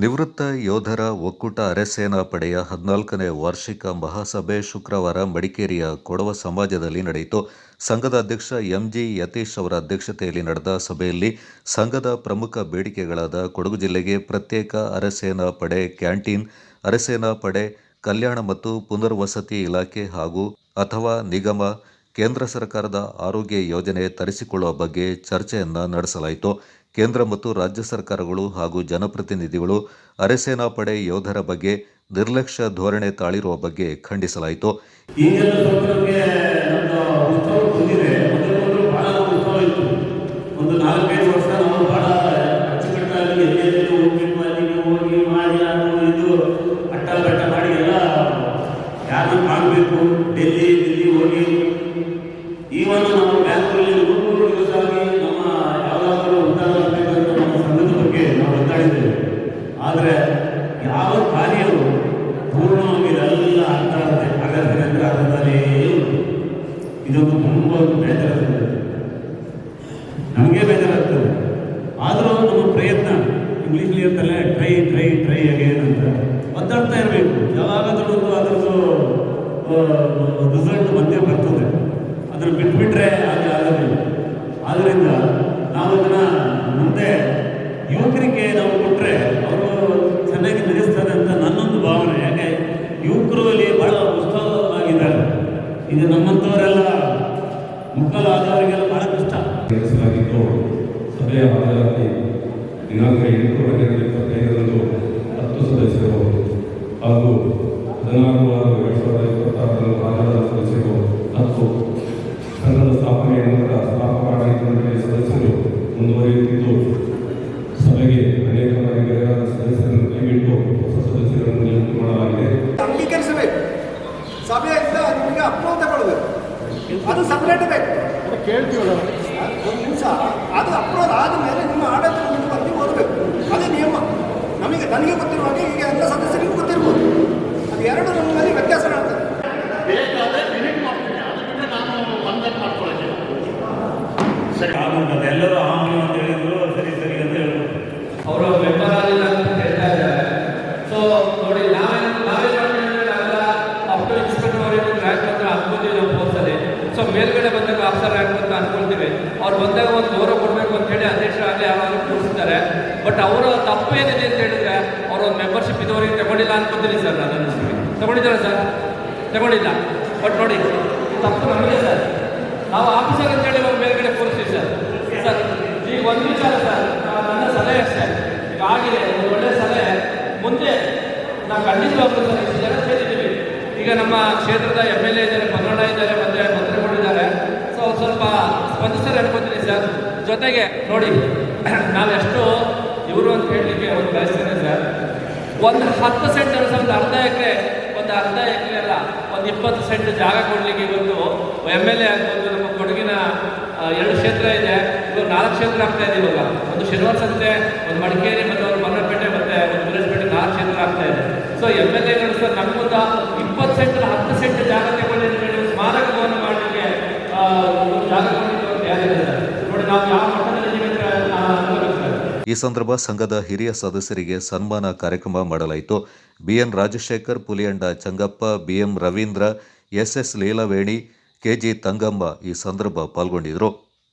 ನಿವೃತ್ತ ಯೋಧರ ಒಕ್ಕೂಟ ಅರೆಸೇನಾ ಪಡೆಯ 14ನೇ ವಾರ್ಷಿಕ ಮಹಾಸಭೆ ಶುಕ್ರವಾರ ಮಡಿಕೇರಿಯ ಕೊಡವ ಸಮಾಜದಲ್ಲಿ ನಡೆಯಿತು. ಸಂಘದ ಅಧ್ಯಕ್ಷ ಎಂಜಿ ಯತೀಶ್ ಅವರ ಅಧ್ಯಕ್ಷತೆಯಲ್ಲಿ ನಡೆದ ಸಭೆಯಲ್ಲಿ ಸಂಘದ ಪ್ರಮುಖ ಬೇಡಿಕೆಗಳಾದ ಕೊಡಗು ಜಿಲ್ಲೆಗೆ ಪ್ರತ್ಯೇಕ ಅರೆಸೇನಾ ಪಡೆ ಕ್ಯಾಂಟೀನ್, ಅರೆಸೇನಾ ಪಡೆ ಕಲ್ಯಾಣ ಮತ್ತು ಪುನರ್ವಸತಿ ಇಲಾಖೆ ಹಾಗೂ ಅಥವಾ ನಿಗಮ, ಕೇಂದ್ರ ಸರ್ಕಾರದ ಆರೋಗ್ಯ ಯೋಜನೆ ತರಿಸಿಕೊಳ್ಳುವ ಬಗ್ಗೆ ಚರ್ಚೆಯನ್ನು ನಡೆಸಲಾಯಿತು. ಕೇಂದ್ರ ಮತ್ತು ರಾಜ್ಯ ಸರ್ಕಾರಗಳು ಹಾಗೂ ಜನಪ್ರತಿನಿಧಿಗಳು ಅರೆಸೇನಾ ಪಡೆ ಯೋಧರ ಬಗ್ಗೆ ನಿರ್ಲಕ್ಷ್ಯ ಧೋರಣೆ ತಾಳಿರುವ ಬಗ್ಗೆ ಖಂಡಿಸಲಾಯಿತು. ಆದರೆ ಯಾವ ಕಾರ್ಯವು ಪೂರ್ಣವಾಗಿ ಎಲ್ಲ ಆಗ್ತಾ ಇರುತ್ತೆ. ಹಾಗಾದರೆ ಅದರಲ್ಲಿ ಇದೊಂದು ತುಂಬ ಬೇಜಾರಾಗ್ತದೆ, ನಮಗೆ ಬೇಜಾರಾಗ್ತದೆ. ಆದರೂ ನಮ್ಮ ಪ್ರಯತ್ನ ಇಂಗ್ಲೀಷ್ಲಿ ಇರ್ತಲ್ಲ, ಟ್ರೈ ಟ್ರೈ ಟ್ರೈ ಅಗೇನ್ ಅಂತ ಒದ್ದಾಡ್ತಾ ಇರಬೇಕು. ಯಾವಾಗಾದ್ರೂ ಅದರದ್ದು ರಿಸಲ್ಟ್ ಮಧ್ಯೆ ಬರ್ತದೆ, ಅದನ್ನು ಬಿಟ್ಬಿಟ್ರೆ ಹಾಗೆ ಆಗೋದಿಲ್ಲ. ಆದ್ದರಿಂದ ನಾವು ಅದನ್ನು ಮುಂದೆ ಯುವಕರಿಗೆ ನಾವು ಕೊಟ್ಟರೆ ಅವರು ಚೆನ್ನಾಗಿ ನಡೆಸ್ತಾರೆ ಅಂತ ನನ್ನೊಂದು ಭಾವನೆ. ಯಾಕೆ ಯುವಕರು ಅಲ್ಲಿ ಭಾಳ ಉತ್ಸಾಹವಾಗಿದ್ದಾರೆ. ಈಗ ನಮ್ಮಂಥವರೆಲ್ಲ ಮುಕ್ಕಲಾದವರಿಗೆಲ್ಲ ಭಾಳ ಕಷ್ಟ. ನಡೆಸಲಾಗಿದ್ದು ಸಭೆಯ ಹಾಜರಾತಿ ದಿನಾಂಕ 8/2025 10 ಸದಸ್ಯರು ಹಾಗೂ 16/6/2026 ಹಾಜರಾದ ಸದಸ್ಯರು 10. ಸಂಘದ ಸ್ಥಾಪನೆಯ ನಂತರ ಸ್ಥಾಪಕ ಆಡಳಿತ ಮಂಡಳಿಯ ಸದಸ್ಯರು ಮುಂದುವರಿಯುತ್ತಿದ್ದು ಸಭೆಗೆ ಅನೇಕ ಬಾರಿ ಸದಸ್ಯರನ್ನು ಕೈಬಿಟ್ಟು ಹೊಸ ಸದಸ್ಯರನ್ನು ನೇಮಕ ಮಾಡಲಾಗಿದೆ. ಅಂಗೀಕರಿಸಬೇಕು, ಸಭೆಯಿಂದ ನಿಮಗೆ ಅಪ್ರೂವ್ ತಗೊಳ್ಬೇಕು, ಅದು ಸಪರೇಟ್ ಬೇಕು. ಕೇಳ್ತೀವಲ್ಲ ಒಂದು ನಿಮಿಷ, ಅದು ಅಪ್ರೂವ್ ಆದಮೇಲೆ ನಿಮ್ಮ ಆಡಳಿತ ಮಂಡಳಿ ಓದಬೇಕು, ಅದೇ ನಿಯಮ. ನನಗೆ ಗೊತ್ತಿರುವಾಗ ಈಗ ಎಲ್ಲ ಸದಸ್ಯರಿಗೂ ಗೊತ್ತಿರ್ಬೋದು. ಅದು ಎರಡು ನಮ್ಮಲ್ಲಿ ವ್ಯತ್ಯಾಸ ಕಾಣ್ತದೆ. ಬೇಕಾದರೆ ಮಿನಿಟ್ ಮಾಡ್ತೀನಿ, ಅದು ಬಿಟ್ಟರೆ ನಾನು ಬಂದನ್ನು ಮಾಡ್ಕೊಳ್ಳೋಕ್ಕೆ ಸರಿ ಆಗುತ್ತದೆ. ಎಲ್ಲರೂ ಆಮೇಲೆ ಅಂತ ಹೇಳಿದ್ರು, ಸರಿ ಸರಿ ಅಂತ ಹೇಳಿದ್ರು. ಅವರು ಮೆಂಬರ್ ಆಗಿಲ್ಲ ಅಂತ ಹೇಳ್ತಾ ಇದ್ದಾರೆ. ಸೊ ನೋಡಿ, ನಾವೇನು ಮಾಡ್ತೀವಿ ಅಪ್ ಟು ಇನ್ಸ್ಪೆಕ್ಟರ್ ಅವರಿಗೆ ರ್ಯಾಂಕ್ ಅಂತ ಅನ್ಕೋತೀವಿ ನಾವು ಪೋಸ್ಟಲ್ಲಿ. ಸೊ ಮೇಲ್ಗಡೆ ಬಂದಾಗ ಆಫ್ಸರ್ ರ್ಯಾಂಕ್ ಅಂತ ಅನ್ಕೊಳ್ತೀವಿ. ಅವ್ರು ಬಂದಾಗ ಒಂದು ಗೌರವ ಕೊಡಬೇಕು ಅಂತ ಹೇಳಿ ಅಧ್ಯಕ್ಷರಾಗಲಿ ಯಾರು ಕೂರಿಸ್ತಾರೆ. ಬಟ್ ಅವರ ತಪ್ಪು ಏನಿದೆ ಅಂತ ಹೇಳಿದ್ರೆ ಅವರು ಒಂದು ಮೆಂಬರ್ಶಿಪ್ ಇದ್ದವರಿಗೆ ತಗೊಂಡಿಲ್ಲ ಅನ್ಕೋತೀನಿ ಸರ್. ನಾನು ತಗೊಂಡಿದ್ದಾರೆ ಸರ್, ತಗೊಂಡಿಲ್ಲ. ಬಟ್ ನೋಡಿ, ತಪ್ಪು ನಮಗೆ ಸರ್. ನಾವು ಆಫೀಸರ್ ಅಂತೇಳಿ ಒಂದು ಮೇಲ್ಗಡೆ ಕೂರಿಸ್ತೀವಿ ಸರ್. ಸರ್ ಈಗ ಒಂದು ವಿಚಾರ ಸರ್, ನನ್ನ ಸಲಹೆ ಅಷ್ಟೇ. ಈಗ ಆಗಿದೆ ಒಂದು ಒಳ್ಳೆಯ ಸಲಹೆ. ಮುಂದೆ ನಾವು ಖಂಡಿತವಾಗ್ಲೂ ಸರ್ ಇಷ್ಟು ಜನ ಸೇರಿದ್ದೀವಿ. ಈಗ ನಮ್ಮ ಕ್ಷೇತ್ರದ MLA ಇದ್ದಾರೆ, ಪಂಗಡ ಇದ್ದಾರೆ, ಮತ್ತು ಮಂತ್ರಿಗಳಿದ್ದಾರೆ. ಸೊ ಸ್ವಲ್ಪ ಸ್ಪಂದಿಸ್ತಾರೆ ಅನ್ಕೋತೀನಿ ಸರ್. ಜೊತೆಗೆ ನೋಡಿ, ನಾವೆಷ್ಟು ಇವರು ಅಂತ ಹೇಳಲಿಕ್ಕೆ ಒಂದು ಬಯಸ್ತೇನೆ ಸರ್. ಒಂದು 10 ಸೆಂಟ್ ಒಂದು ಅರ್ಧ ಎಕರೆ ಅಲ್ಲ, ಒಂದು 20 ಸೆಂಟ್ ಜಾಗ ಕೊಡಲಿಕ್ಕೆ ಇವತ್ತು MLA ಆಗ್ಬೋದು. ನಮ್ಮ ಕೊಡಗಿನ 2 ಕ್ಷೇತ್ರ ಇದೆ, ಇವಾಗ 4 ಕ್ಷೇತ್ರ ಆಗ್ತಾ ಇದೆ. ಇವಾಗ ಒಂದು ಶನಿವಾರ ಸಂತೆ, ಒಂದು ಮಡಿಕೇರಿ ಮತ್ತು ಒಂದು ಮನ್ನಪೇಟೆ ಮತ್ತು ಒಂದು ವಿಲೇಜ್ಪೇಟೆ 4 ಕ್ಷೇತ್ರ ಆಗ್ತಾ ಇದೆ. ಸೊ MLAಗಳು ಸರ್ ನಮಗೊಂದು 20 ಸೆಂಟ್ 10 ಸೆಂಟ್ ಜಾಗ ತಗೊಂಡು ಸ್ಮಾರಕವನ್ನು ಮಾಡಲಿಕ್ಕೆ ಜಾಗ ಕೊಡಲಿಕ್ಕೆ ಒಂದು ಯಾರಿದೆ ಸರ್. ನೋಡಿ, ನಾವು ಯಾವ ಮಟ್ಟದಲ್ಲಿ ಈ ಸಂದರ್ಭ ಸಂಘದ ಹಿರಿಯ ಸದಸ್ಯರಿಗೆ ಸನ್ಮಾನ ಕಾರ್ಯಕ್ರಮ ಮಾಡಲಾಯಿತು. BN Rajashekhar, ಪುಲಿಯಂಡ Changappa, BM Ravindra, SS ಲೀಲಾವೇಣಿ, KG ತಂಗಮ್ಮ ಈ ಸಂದರ್ಭ ಪಾಲ್ಗೊಂಡಿದ್ದರು.